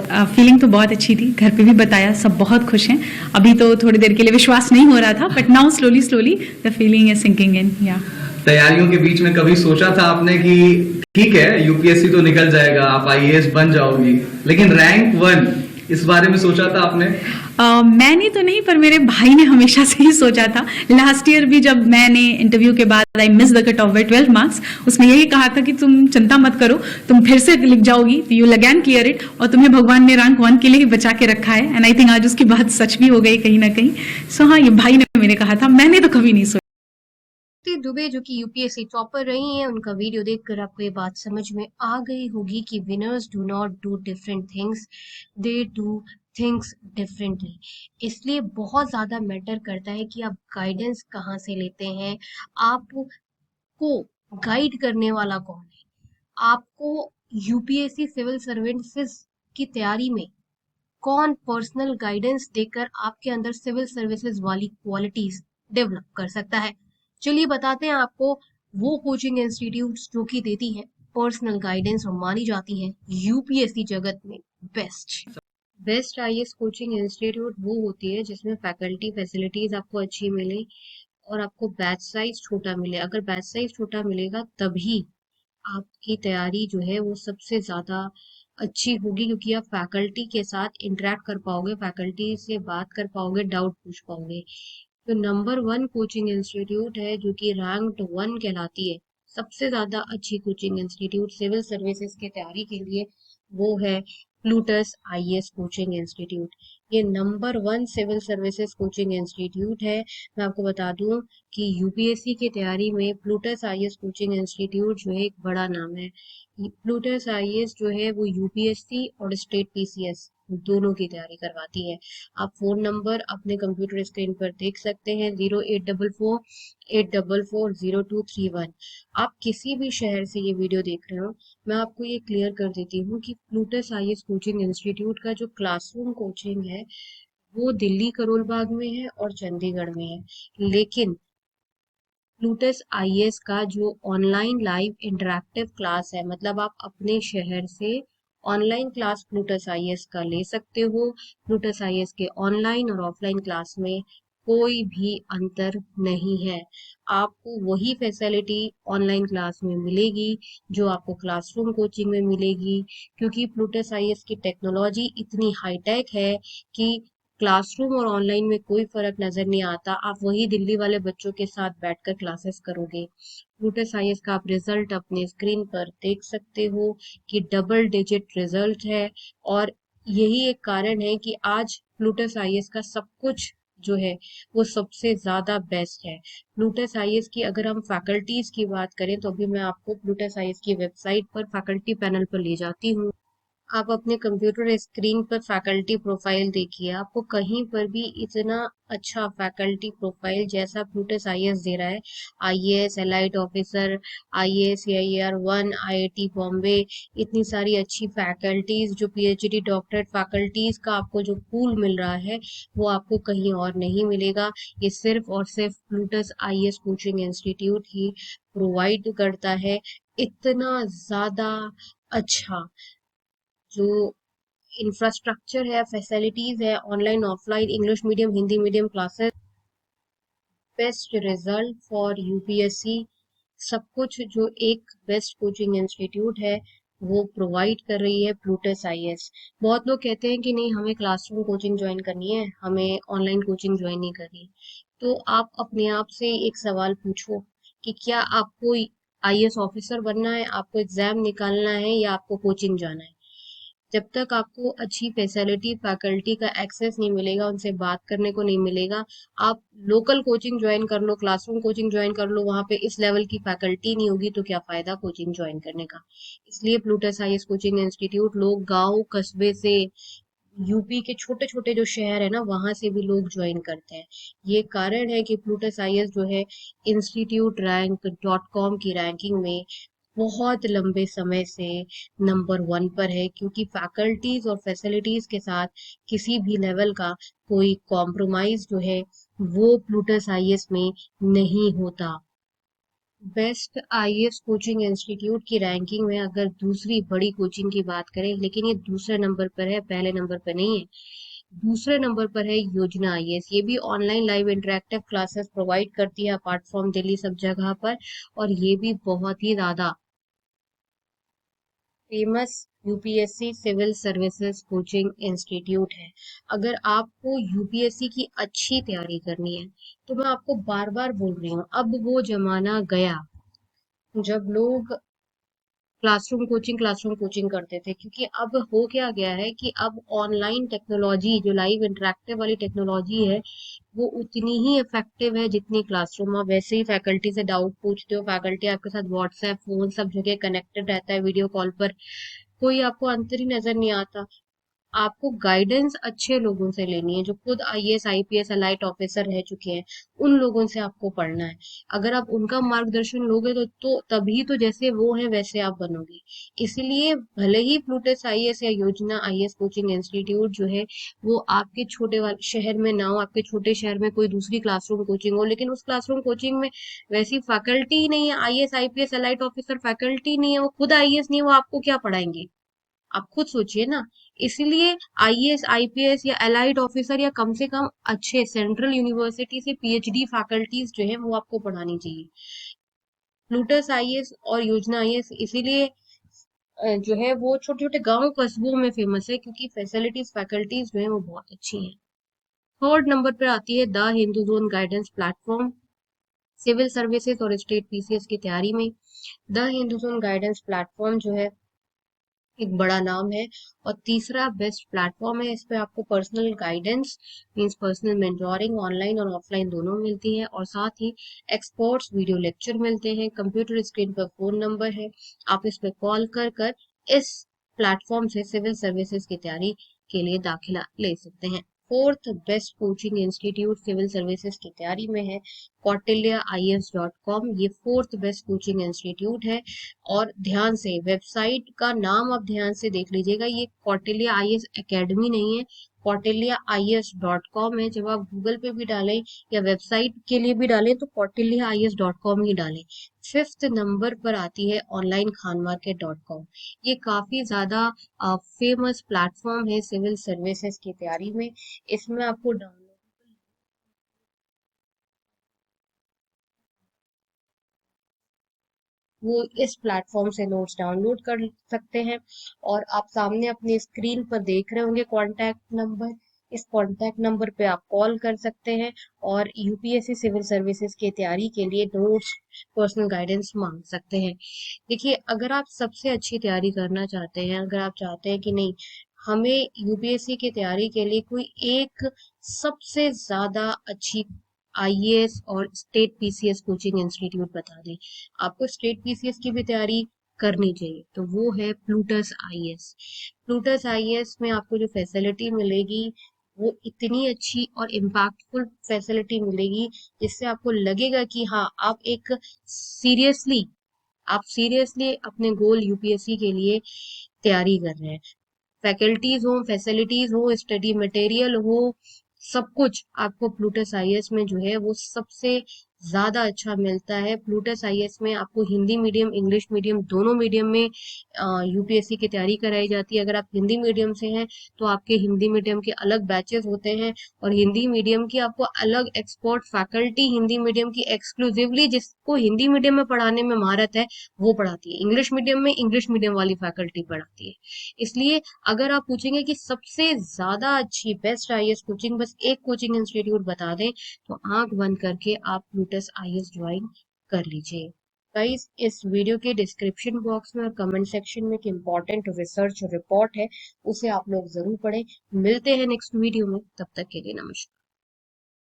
Feeling तो बहुत अच्छी थी, घर पे भी बताया, सब बहुत खुश हैं। अभी तो थोड़ी देर के लिए विश्वास नहीं हो रहा था, but now slowly slowly the feeling is sinking in. या तैयारियों के बीच में कभी सोचा था आपने कि ठीक है यूपीएससी तो निकल जाएगा, आप आईएएस बन जाओगी, लेकिन रैंक 1 इस बारे में सोचा था आपने? मैंने तो नहीं, पर मेरे भाई ने हमेशा से ही सोचा था। लास्ट ईयर भी जब मैंने इंटरव्यू के बाद I miss the cut off by 12 marks, उसमें यही कहा था कि तुम चिंता मत करो, तुम फिर से लिख जाओगी, you will again clear it, और तुम्हें भगवान ने रैंक 1 के लिए ही बचा के रखा है। एंड आई थिंक आज उसकी बात सच भी हो गई कहीं ना कहीं। सो हाँ, ये भाई ने मैंने कहा था, मैंने तो कभी नहीं सोचा। दुबे जो कि यूपीएससी टॉपर रही हैं, उनका वीडियो देखकर आपको ये बात समझ में आ गई होगी कि winners do not do different things, they do things differently. इसलिए बहुत ज्यादा मैटर करता है कि आप गाइडेंस कहाँ से लेते हैं, आपको गाइड करने वाला कौन है। आपको यूपीएससी सिविल सर्विसेज की तैयारी में कौन पर्सनल गाइडेंस देकर आपके अंदर सिविल सर्विसेज वाली क्वालिटीज डेवलप कर सकता है। चलिए बताते हैं आपको वो कोचिंग इंस्टीट्यूट्स जो कि देती हैं पर्सनल गाइडेंस और मानी जाती हैं यूपीएससी जगत में बेस्ट आईएएस कोचिंग इंस्टीट्यूट वो होती है जिसमें फैकल्टी फैसिलिटीज आपको अच्छी मिले और आपको बैच साइज छोटा मिले। अगर बैच साइज छोटा मिलेगा तभी आपकी तैयारी जो है वो सबसे ज्यादा अच्छी होगी, क्योंकि आप फैकल्टी के साथ इंटरेक्ट कर पाओगे, फैकल्टी से बात कर पाओगे, डाउट पूछ पाओगे। तो नंबर 1 कोचिंग इंस्टीट्यूट है जो कि रैंक्ड 1 कहलाती है, सबसे ज्यादा अच्छी कोचिंग इंस्टीट्यूट सिविल सर्विसेज की तैयारी के लिए, वो है प्लूटस आईएएस कोचिंग इंस्टीट्यूट। ये number 1 civil services coaching institute है। मैं आपको बता दूं कि यूपीएससी की तैयारी में प्लूटस आईएएस कोचिंग इंस्टीट्यूट जो है एक बड़ा नाम है। प्लूटस आईएएस जो है वो यूपीएससी और स्टेट पीसीएस दोनों की तैयारी करवाती है। आप फोन नंबर अपने कंप्यूटर स्क्रीन पर देख सकते हैं, 0844-844-0231। आप किसी भी शहर से ये वीडियो देख रहे हो, मैं आपको ये क्लियर कर देती हूँ कि प्लूटस आईएएस कोचिंग इंस्टीट्यूट का जो क्लासरूम कोचिंग है वो दिल्ली करोल बाग में है और चंडीगढ़ में है, लेकिन प्लूटस आईएएस का जो ऑनलाइन लाइव इंटरेक्टिव क्लास है, मतलब आप अपने शहर से ऑनलाइन क्लास प्लूटस आईएएस का ले सकते हो। प्लूटस आईएएस के ऑनलाइन और ऑफलाइन क्लास में कोई भी अंतर नहीं है। आपको वही फैसिलिटी ऑनलाइन क्लास में मिलेगी जो आपको क्लासरूम कोचिंग में मिलेगी, क्योंकि प्लूटस आईएएस की टेक्नोलॉजी इतनी हाईटेक है कि क्लासरूम और ऑनलाइन में कोई फर्क नजर नहीं आता। आप वही दिल्ली वाले बच्चों के साथ बैठकर क्लासेस करोगे। प्लूटस आईएएस का आप रिजल्ट अपने स्क्रीन पर देख सकते हो कि डबल डिजिट रिजल्ट है, और यही एक कारण है कि आज प्लूटस आईएएस का सब कुछ जो है वो सबसे ज्यादा बेस्ट है। प्लूटस आईएएस की अगर हम फैकल्टीज की बात करें तो अभी मैं आपको प्लूटस आईएएस की वेबसाइट पर फैकल्टी पैनल पर ले जाती हूँ। आप अपने कंप्यूटर स्क्रीन पर फैकल्टी प्रोफाइल देखिए, आपको कहीं पर भी इतना अच्छा फैकल्टी प्रोफाइल जैसा प्लूटस आईएएस दे रहा है, IAS allied officer, IAS AIR 1, IIT Bombay, इतनी सारी अच्छी फैकल्टीज जो पीएचडी डॉक्टरेट फैकल्टीज का आपको जो पूल मिल रहा है वो आपको कहीं और नहीं मिलेगा। ये सिर्फ और सिर्फ प्लूटस आईएएस कोचिंग इंस्टीट्यूट ही प्रोवाइड करता है। इतना ज्यादा अच्छा जो इंफ्रास्ट्रक्चर है, फैसिलिटीज है, online offline English medium Hindi medium classes, best result for UPSC, सब कुछ जो एक बेस्ट कोचिंग इंस्टीट्यूट है वो प्रोवाइड कर रही है प्लूटस आईएएस। बहुत लोग कहते हैं कि नहीं हमें क्लासरूम कोचिंग ज्वाइन करनी है, हमें ऑनलाइन कोचिंग ज्वाइन नहीं करनी। तो आप अपने आप से एक सवाल पूछो कि क्या आपको आईएएस ऑफिसर बनना है, आपको एग्जाम निकालना है, या आपको कोचिंग जाना है। जब तक आपको अच्छी फैसिलिटी फैकल्टी का एक्सेस नहीं मिलेगा, उनसे बात करने को नहीं मिलेगा, आप लोकल कोचिंग ज्वाइन कर लो, क्लासरूम कोचिंग ज्वाइन कर लो, वहां पे इस लेवल की फैकल्टी नहीं होगी तो क्या फायदा कोचिंग ज्वाइन करने का। इसलिए प्लूटस आईएएस कोचिंग इंस्टीट्यूट लोग गांव कस्बे से, यूपी के छोटे छोटे जो शहर है ना वहां से भी लोग ज्वाइन करते हैं। ये कारण है कि प्लूटस आईएएस जो है इंस्टीट्यूट रैंक .com की रैंकिंग में बहुत लंबे समय से नंबर 1 पर है, क्योंकि फैकल्टीज और फैसिलिटीज के साथ किसी भी लेवल का कोई कॉम्प्रोमाइज जो है वो प्लूटस आईएएस में नहीं होता। बेस्ट आईएएस कोचिंग इंस्टीट्यूट की रैंकिंग में अगर दूसरी बड़ी कोचिंग की बात करें, लेकिन ये दूसरे नंबर पर है, पहले नंबर पर नहीं है। दूसरे नंबर पर है योजना आईएएस। ये भी online live interactive classes provide करती है अपार्ट फ्रॉम दिल्ली सब जगह पर, और ये भी बहुत ही ज्यादा famous UPSC civil services coaching institute है। अगर आपको यूपीएससी की अच्छी तैयारी करनी है तो मैं आपको बार बार बोल रही हूँ, अब वो जमाना गया जब लोग क्लासरूम कोचिंग करते थे, क्योंकि अब हो क्या गया है कि अब ऑनलाइन टेक्नोलॉजी, जो लाइव इंटरेक्टिव वाली टेक्नोलॉजी है, वो उतनी ही इफेक्टिव है जितनी क्लासरूम। आप वैसे ही फैकल्टी से डाउट पूछते हो, फैकल्टी आपके साथ व्हाट्सएप फोन सब जगह कनेक्टेड रहता है, वीडियो कॉल पर कोई आपको अंतर ही नजर नहीं आता। आपको गाइडेंस अच्छे लोगों से लेनी है जो खुद आईएएस आईपीएस अलाइट ऑफिसर रह चुके हैं, उन लोगों से आपको पढ़ना है। अगर आप उनका मार्गदर्शन लोगे तो तभी तो जैसे वो है वैसे आप बनोगे। इसलिए भले ही प्लूटस आईएएस या योजना आईएएस कोचिंग इंस्टीट्यूट जो है वो आपके छोटे वाले शहर में ना हो, आपके छोटे शहर में कोई दूसरी क्लासरूम कोचिंग हो, लेकिन उस क्लासरूम कोचिंग में वैसी फैकल्टी ही नहीं है, IAS IPS elite officer faculty नहीं है, वो खुद आईएएस नहीं है, वो आपको क्या पढ़ाएंगे? आप खुद सोचिए ना। इसलिए आईएएस आईपीएस या एलाइड ऑफिसर या कम से कम अच्छे सेंट्रल यूनिवर्सिटी से पीएचडी फैकल्टीज जो है वो आपको पढ़ानी चाहिए। प्लूटस आईएएस और योजना आईएएस इसीलिए जो है वो छोटे छोटे गांव कस्बों में फेमस है, क्योंकि फैसिलिटीज फैकल्टीज जो है वो बहुत अच्छी हैं। थर्ड नंबर पर आती है the Hindu zone guidance platform civil services और स्टेट पीसीएस की तैयारी में। The Hindu zone guidance platform जो है एक बड़ा नाम है, और तीसरा बेस्ट प्लेटफॉर्म है। इस पे आपको personal guidance means personal mentoring online और ऑफलाइन दोनों मिलती है, और साथ ही एक्सपर्ट्स वीडियो लेक्चर मिलते हैं। कंप्यूटर स्क्रीन पर फोन नंबर है, आप इस पे कॉल कर कर इस प्लेटफॉर्म से सिविल सर्विसेज की तैयारी के लिए दाखिला ले सकते हैं। Fourth best coaching institute civil services की तैयारी में है kautilyaIAS.com। ये फोर्थ बेस्ट कोचिंग इंस्टीट्यूट है, और ध्यान से वेबसाइट का नाम आप ध्यान से देख लीजिएगा, ये कौटिल्य आईएएस एकेडमी नहीं है, kautilyaIAS.com है। जब आप गूगल पे भी डालें या वेबसाइट के लिए भी डालें तो kautilyaIAS.com ही डालें। फिफ्थ नंबर पर आती है ऑनलाइन खानमार्केट.com। ये काफी ज्यादा फेमस प्लेटफॉर्म है सिविल सर्विसेज की तैयारी में। इसमें आपको डाउनलोड वो इस प्लेटफॉर्म से नोट्स डाउनलोड कर सकते हैं, और आप सामने अपनी स्क्रीन पर देख रहे होंगे कांटेक्ट नंबर। इस कांटेक्ट नंबर पे आप कॉल कर सकते हैं और यूपीएससी सिविल सर्विसेज की तैयारी के लिए नोट्स पर्सनल गाइडेंस मांग सकते हैं। देखिए, अगर आप सबसे अच्छी तैयारी करना चाहते हैं, अगर आप चाहते हैं कि नहीं हमें यूपीएससी की तैयारी के लिए कोई एक सबसे ज्यादा अच्छी आईएएस और स्टेट पीसीएस कोचिंग इंस्टीट्यूट बता दें, आपको स्टेट पीसीएस की भी तैयारी करनी चाहिए, तो वो है प्लूटस आईएएस। प्लूटस आईएएस में आपको जो फैसिलिटी मिलेगी वो इतनी अच्छी और इम्पैक्टफुल फैसिलिटी मिलेगी जिससे आपको लगेगा कि हाँ सीरियसली आप सीरियसली अपने गोल यूपीएससी के लिए तैयारी कर रहे हैं। फैकल्टीज हो, फैसिलिटीज हो, स्टडी मटेरियल हो, सब कुछ आपको प्लूटस आईएएस में जो है वो सबसे ज्यादा अच्छा मिलता है। प्लूटस आईएएस में आपको हिंदी मीडियम इंग्लिश मीडियम दोनों मीडियम में यूपीएससी की तैयारी कराई जाती है। अगर आप हिंदी मीडियम से हैं तो आपके हिंदी मीडियम के अलग बैचेस होते हैं, और हिंदी मीडियम की आपको अलग एक्सपर्ट फैकल्टी हिंदी मीडियम की एक्सक्लूसिवली जिसको हिंदी मीडियम में पढ़ाने में महारत है वो पढ़ाती है, इंग्लिश मीडियम में इंग्लिश मीडियम वाली फैकल्टी पढ़ाती है। इसलिए अगर आप पूछेंगे कि सबसे ज्यादा अच्छी बेस्ट आईएएस कोचिंग बस एक कोचिंग इंस्टीट्यूट बता दें, तो आंख बंद करके आप प्लूटस आईएएस ज्वाइन कर लीजिए। गाइस, इस वीडियो के डिस्क्रिप्शन बॉक्स में और कमेंट सेक्शन में एक इम्पोर्टेंट रिसर्च रिपोर्ट है, उसे आप लोग जरूर पढ़ें। मिलते हैं नेक्स्ट वीडियो में, तब तक के लिए नमस्कार।